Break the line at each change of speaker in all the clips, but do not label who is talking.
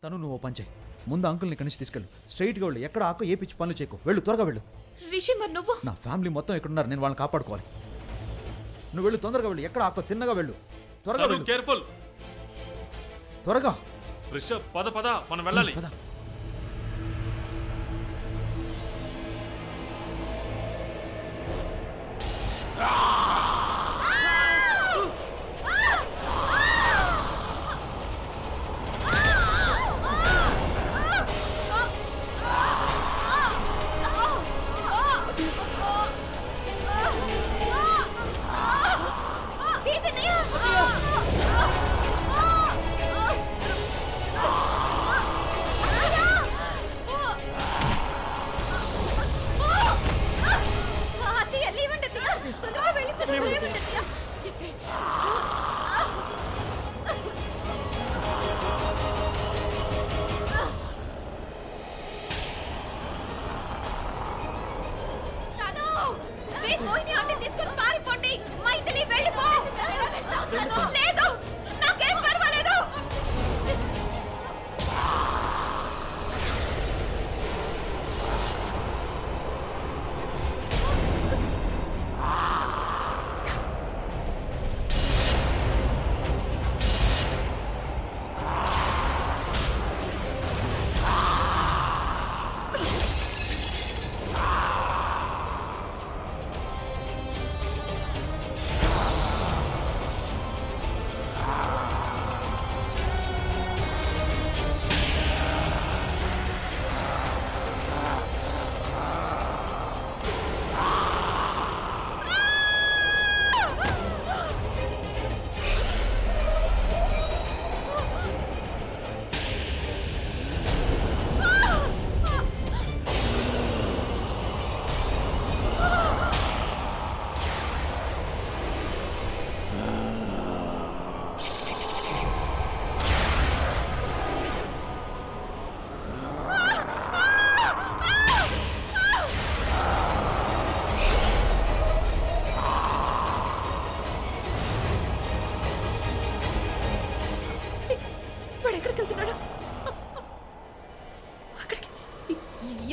తను నువ్వు పని చేయి. ముందు అంకుల్ని ఇక్కడి నుంచి తీసుకెళ్ళు. స్ట్రైట్గా వెళ్ళు. ఎక్కడ ఆకో ఏ పిచ్చి పనులు చేయకు. వెళ్ళు, త్వరగా వెళ్ళు.
రిషి మరి నువ్వు?
నా ఫ్యామిలీ మొత్తం ఇక్కడ ఉన్నారు, నేను వాళ్ళని కాపాడుకోవాలి. నువ్వు వెళ్ళు, తొందరగా వెళ్ళు. ఎక్కడ ఆకో తిన్నగా వెళ్ళు. త్వరగా వెళ్ళు.
కేర్ఫుల్.
త్వరగా
రిషబ్ పద పద, మనం వెళ్ళాలి.
పద.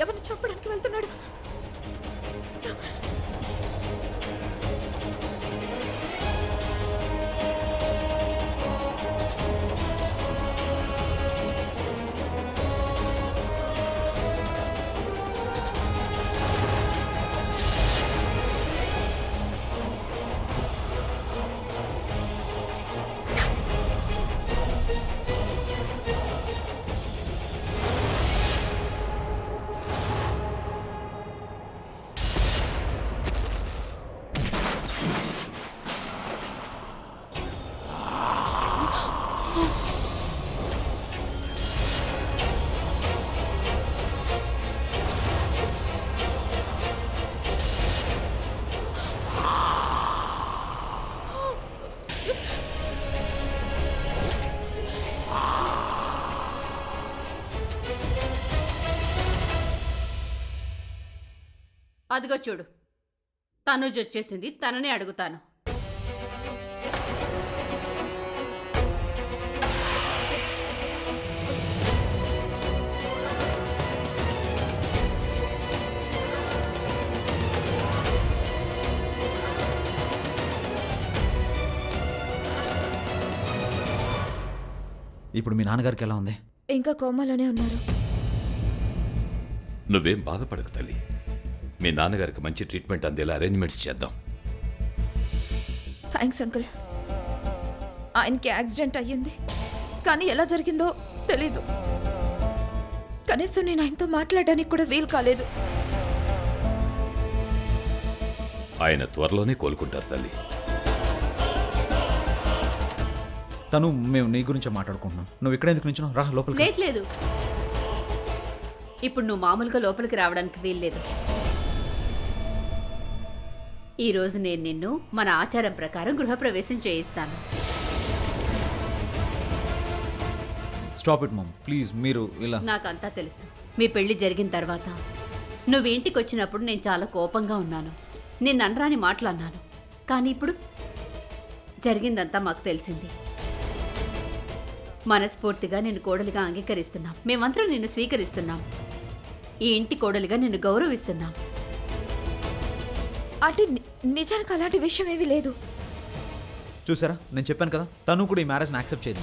ఎవరిని చంపడానికి వెళ్తున్నాడు?
అదిగో చూడు, తనుజ్ వచ్చేసింది. తననే అడుగుతాను.
ఇప్పుడు మీ నాన్నగారికి ఎలా ఉంది?
ఇంకా కోమాలోనే ఉన్నారు.
నువ్వేం బాధపడకు తల్లి. మీ నాన్నగారికి మంచి ట్రీట్మెంట్ అందేలా అరేంజ్మెంట్స్ చేద్దాం.
Thanks uncle. ఆయనకి యాక్సిడెంట్ అయ్యింది, కానీ ఎలా జరిగిందో తెలీదు. కనీసం నేను ఆయనతో మాట్లాడడానికి కూడా వీలు కాలేదు.
ఆయన త్వరలోనే కోలుకుంటారు తల్లి.
తను మేము నీ గురించే మాట్లాడుకుంటున్నాం. నువ్వు ఇక్కడ ఎందుకు నుంచున్నావు? రా లోపలికి.
లేదు లేదు, ఇప్పుడు నువ్వు మామూలుగా లోపలికి రావడానికి వీల్లేదు. ఈరోజు నేను నిన్ను మన ఆచారం ప్రకారం గృహప్రవేశం చేయిస్తాను.
Stop it ma'am please. మీరు ఇలా.
నాకంతా తెలుసు. మీ పెళ్లి జరిగిన తర్వాత నువ్వు ఇంటికి వచ్చినప్పుడు నేను చాలా కోపంగా ఉన్నాను. నిన్ను అనరాని మాట్లాడినాను. కానీ ఇప్పుడు జరిగిందంతా మాకు తెలిసింది. మనస్ఫూర్తిగా నిన్ను కోడలిగా అంగీకరిస్తున్నాం. మేమందరం నిన్ను స్వీకరిస్తున్నాం. ఈ ఇంటి కోడలిగా నిన్ను గౌరవిస్తున్నాం.
అంటే నిజానికి అలాంటి విషయం ఏమీ లేదు.
చూసారా, నేను చెప్పాను కదా, తను కూడా ఈ మ్యారేజ్ని యాక్సెప్ట్ చేయదు.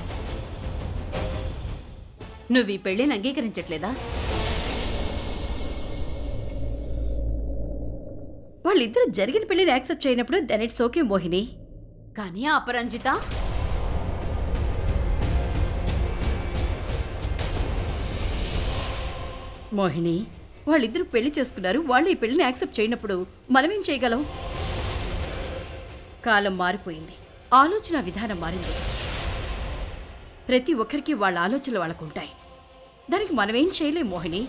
నువ్వు ఈ పెళ్లిని అంగీకరించట్లేదా?
వాళ్ళిద్దరూ జరిగిన పెళ్లిని యాక్సెప్ట్ చేయనప్పుడు దెన్ ఇట్స్ ఓకే మోహిని.
కానీ ఆ అపరంజిత
మోహిని, వాళ్ళిద్దరూ పెళ్లి చేసుకున్నారు. వాళ్ళు ఈ పెళ్లిని యాక్సెప్ట్ చేయనప్పుడు మనమేం చేయగలం? కాలం మారిపోయింది, ఆలోచన విధానం మారింది. ప్రతి ఒక్కరికి వాళ్ళ ఆలోచనలు వాళ్ళకుంటాయి. దానికి మనమేం చేయలేం మోహిని.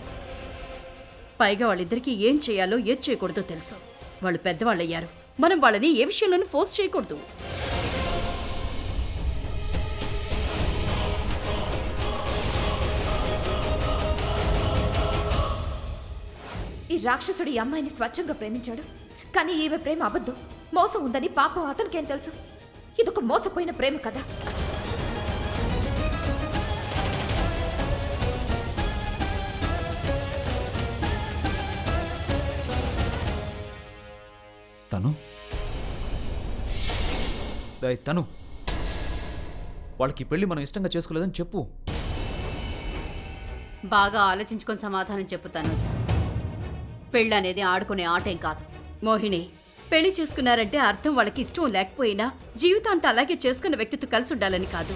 పైగా వాళ్ళిద్దరికీ ఏం చేయాలో ఏది చేయకూడదో తెలుసు. వాళ్ళు పెద్దవాళ్ళయ్యారు. మనం వాళ్ళని ఏ విషయంలోనూ ఫోర్స్ చేయకూడదు.
ఈ రాక్షసుడు ఈ అమ్మాయిని స్వచ్ఛంగా ప్రేమించాడు. కానీ ఈమె ప్రేమ అబద్ధం, మోసం ఉందని పాపం అతనికేం తెలుసు? ఇదొక మోసపోయిన ప్రేమ కదా.
తను వాళ్ళకి ఈ పెళ్లి మనం ఇష్టంగా చేసుకోలేదని చెప్పు.
బాగా ఆలోచించుకొని సమాధానం చెప్పుతాను. పెళ్ళి అనేది ఆడుకునే ఆటేం కాదు.
మోహిని, పెళ్లి చేసుకున్నారంటే అర్థం వాళ్ళకి ఇష్టం లేకపోయినా జీవితాంతం అలాగే చేసుకున్న వ్యక్తితో కలిసి ఉండాలని కాదు.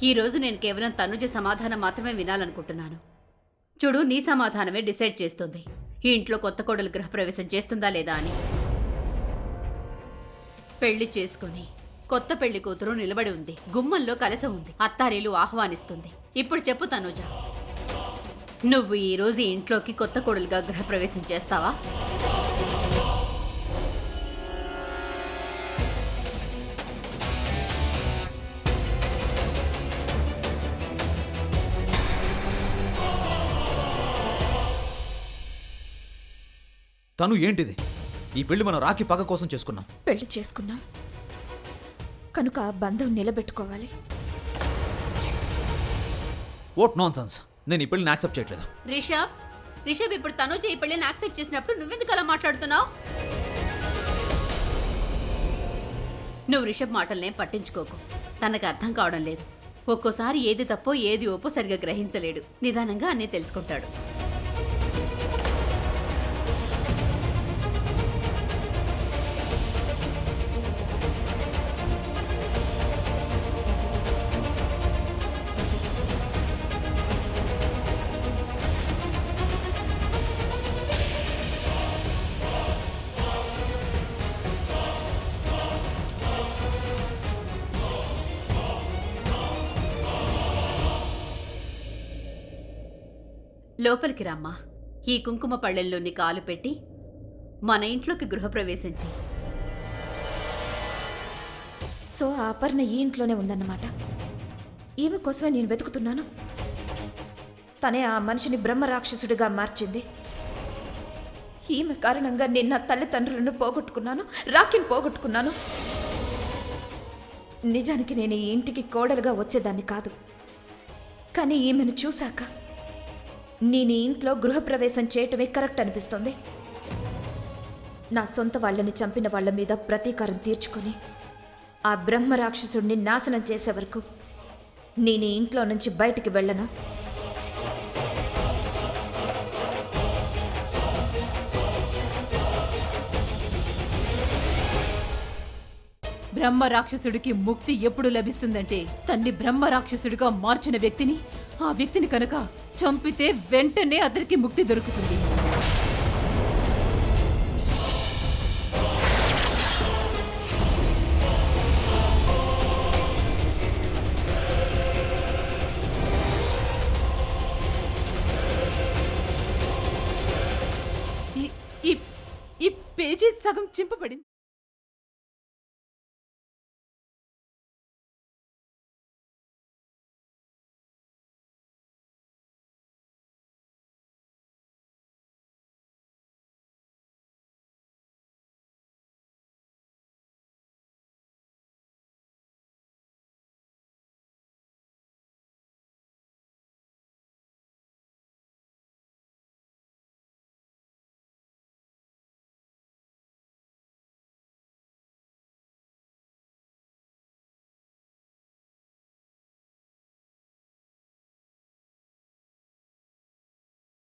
ఈ రోజు నేను కేవలం తనుజ సమాధానం మాత్రమే వినాలనుకుంటున్నాను. చూడు, నీ సమాధానమే డిసైడ్ చేస్తుంది ఈ ఇంట్లో కొత్త కోడలు గృహప్రవేశం చేస్తుందా లేదా అని. పెళ్లి చేసుకుని కొత్త పెళ్లి కూతురు నిలబడి ఉంది, గుమ్మంలో కలసం ఉంది, అత్తారీలు ఆహ్వానిస్తుంది. ఇప్పుడు చెప్పు తనుజ, నువ్వు ఈ రోజు ఈ ఇంట్లోకి కొత్త కోడలుగా గృహప్రవేశం చేస్తావా?
తను ఏంటిది? ఈ పెళ్లి మనం రాఖీ పగ కోసం చేసుకున్నాం.
పెళ్లి చేసుకున్నాం కనుక ఆ బంధం నిలబెట్టుకోవాలి.
What nonsense! నేను ఈ పెళ్లిని యాక్సెప్ట్ చేయట్లేదు.
రిషబ్ ఇప్పుడు తనుజ ఈ పెళ్లిని యాక్సెప్ట్ చేసినప్పుడు నువ్వెందుకు అలా మాట్లాడుతున్నావు? నువ్వు రిషబ్ మాటలనేం పట్టించుకోకు. తనకు అర్థం కావడం లేదు. ఒక్కోసారి ఏది తప్పో ఏది ఓపో సరిగా గ్రహించలేడు. నిదానంగా అన్నీ తెలుసుకుంటాడు. లోపలికి రామ్మా. ఈ కుంకుమ పళ్ళెల్లోని కాలు పెట్టి మన ఇంట్లోకి గృహప్రవేశం చెయ్యి.
సో ఆ అపర్ణ ఈ ఇంట్లోనే ఉందన్నమాట. ఈమె కోసమే నేను వెతుకుతున్నాను. తనే ఆ మనిషిని బ్రహ్మరాక్షసుడిగా మార్చింది. ఈమె కారణంగా నేను నా తల్లిదండ్రులను పోగొట్టుకున్నాను, రాఖీని పోగొట్టుకున్నాను. నిజానికి నేను ఈ ఇంటికి కోడలుగా వచ్చేదాన్ని కాదు. కానీ ఈమెను చూశాక నేను ఈ ఇంట్లో గృహప్రవేశం చేయటమే కరెక్ట్ అనిపిస్తుంది. నా సొంత వాళ్ళని చంపిన వాళ్ళ మీద ప్రతీకారం తీర్చుకొని ఆ బ్రహ్మరాక్షసుడిని నాశనం చేసే వరకు నేను ఈ ఇంట్లో నుంచి బయటికి వెళ్ళను.
బ్రహ్మ రాక్షసుడికి ముక్తి ఎప్పుడు లభిస్తుందంటే తన్ని బ్రహ్మ రాక్షసుడిగా మార్చిన వ్యక్తిని, ఆ వ్యక్తిని కనుక చంపితే వెంటనే అతనికి ముక్తి దొరుకుతుంది. ఈ పేజీ సగం చింపబడింది.